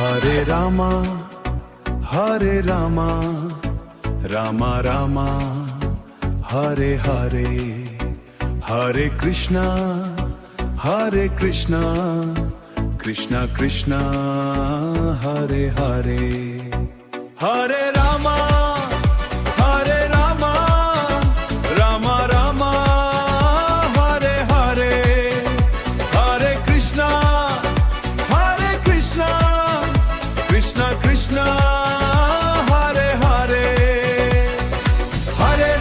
Hare Rama Hare Rama Rama Rama Hare Hare Hare Krishna Krishna Krishna Hare Hare Hare Rama Hare Rama Rama Rama Hare Hare Hare Krishna Krishna Krishna Hare Hare Hare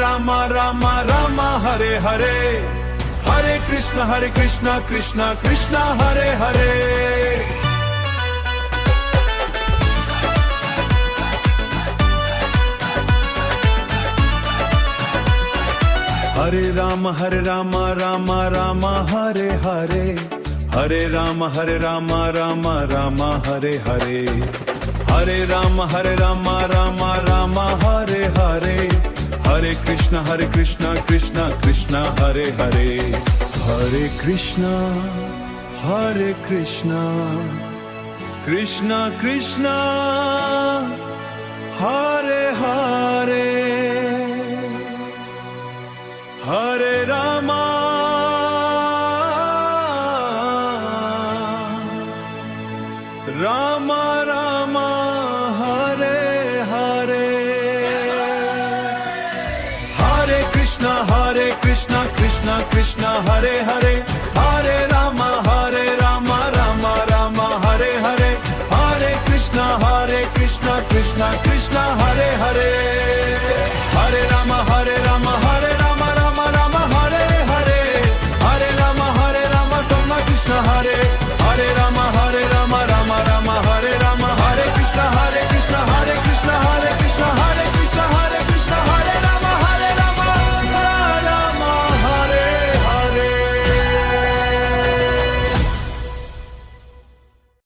Rama Rama Rama Hare Hare Hare Krishna Krishna Krishna Hare Hare Hare Rama Rama Rama Hare Hare Hare Rama Rama Rama Hare Hare Hare Rama Rama Rama Hare Hare Hare Krishna Krishna Krishna Hare Hare Hare Krishna Krishna Krishna Hare Hare Hare Rama Rama Rama Hare Hare Hare Krishna Krishna Krishna Hare Hare Hare